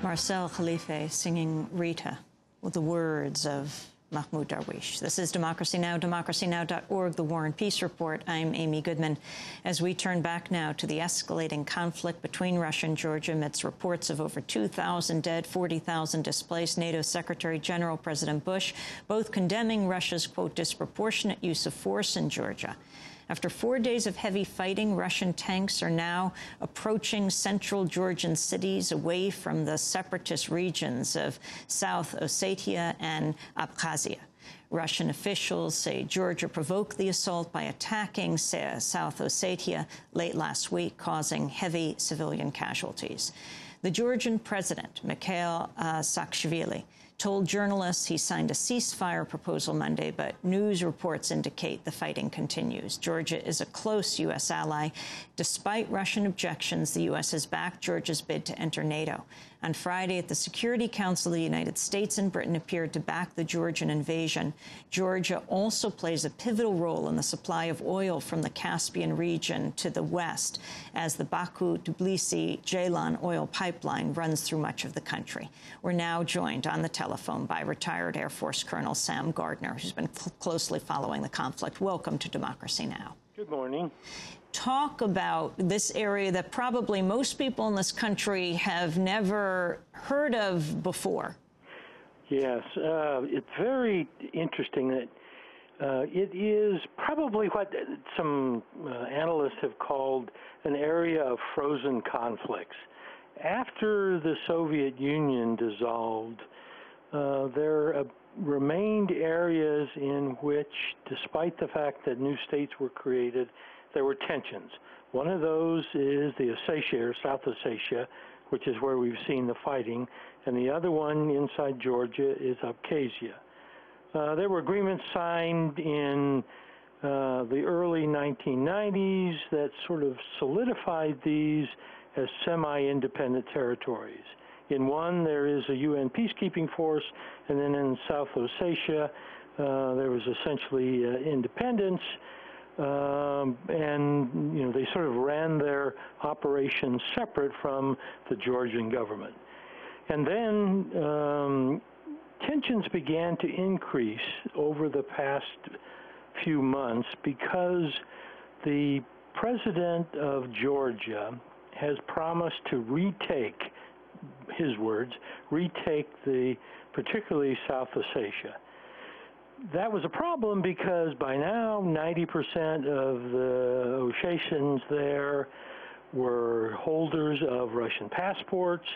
Marcel Khalife singing Rita with the words of Mahmoud Darwish. This is Democracy Now!, democracynow.org, the War and Peace Report. I'm Amy Goodman. As we turn back now to the escalating conflict between Russia and Georgia amidst reports of over 2,000 dead, 40,000 displaced, NATO Secretary General President Bush both condemning Russia's, quote, disproportionate use of force in Georgia. After 4 days of heavy fighting, Russian tanks are now approaching central Georgian cities away from the separatist regions of South Ossetia and Abkhazia. Russian officials say Georgia provoked the assault by attacking South Ossetia late last week, causing heavy civilian casualties. The Georgian president, Mikhail Saakashvili, told journalists he signed a ceasefire proposal Monday, but news reports indicate the fighting continues. Georgia is a close U.S. ally. Despite Russian objections, the U.S. has backed Georgia's bid to enter NATO. On Friday, at the Security Council, the United States and Britain appeared to back the Georgian invasion. Georgia also plays a pivotal role in the supply of oil from the Caspian region to the west, as the Baku-Tbilisi-Ceylan oil pipeline runs through much of the country. We're now joined on the telephone by retired Air Force Colonel Sam Gardner, who's been closely following the conflict. Welcome to Democracy Now! Good morning. Talk about this area that probably most people in this country have never heard of before. Yes, it's very interesting that it is probably what some analysts have called an area of frozen conflicts. After the Soviet Union dissolved, there remained areas in which, despite the fact that new states were created, there were tensions. One of those is the Ossetia, or South Ossetia, which is where we've seen the fighting, and the other one inside Georgia is Abkhazia. There were agreements signed in the early 1990s that sort of solidified these as semi-independent territories. In one, there is a UN peacekeeping force, and then in South Ossetia, there was essentially independence. And, you know, they sort of ran their operations separate from the Georgian government. And then tensions began to increase over the past few months because the president of Georgia has promised to retake, his words, retake particularly South Ossetia. That was a problem because by now 90% of the Ossetians there were holders of Russian passports.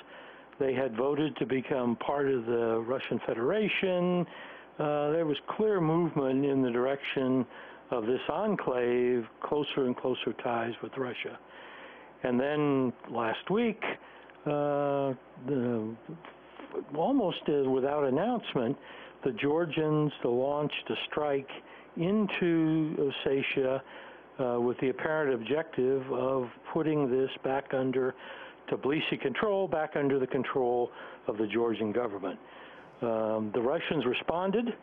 They had voted to become part of the Russian Federation. There was clear movement in the direction of this enclave, closer and closer ties with Russia. And then last week, almost without announcement, the Georgians launched a strike into Ossetia with the apparent objective of putting this back under Tbilisi control, back under the control of the Georgian government. The Russians responded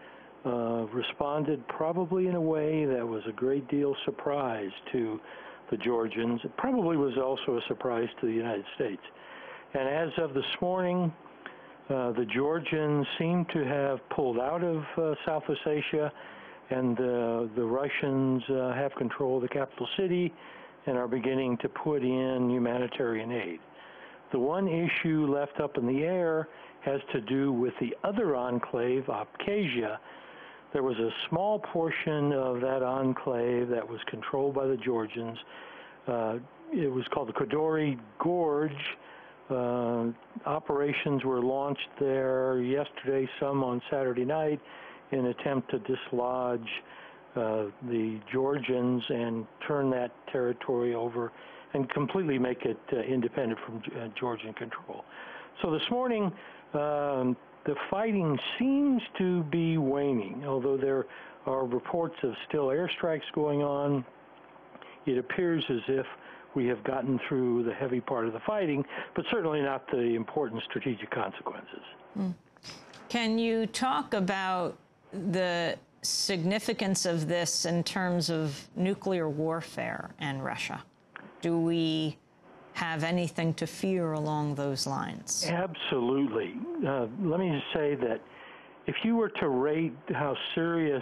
probably in a way that was a great deal surprise to the Georgians. It probably was also a surprise to the United States. And as of this morning, the Georgians seem to have pulled out of South Ossetia, and the Russians have control of the capital city and are beginning to put in humanitarian aid. The one issue left up in the air has to do with the other enclave, Abkhazia. There was a small portion of that enclave that was controlled by the Georgians. It was called the Kodori Gorge. Operations were launched there yesterday, some on Saturday night, in an attempt to dislodge the Georgians and turn that territory over and completely make it independent from Georgian control. So this morning, the fighting seems to be waning, although there are reports of still airstrikes going on. It appears as if we have gotten through the heavy part of the fighting, but certainly not the important strategic consequences. Can you talk about the significance of this in terms of nuclear warfare and Russia? Do we have anything to fear along those lines? Absolutely. Let me just say that if you were to rate how serious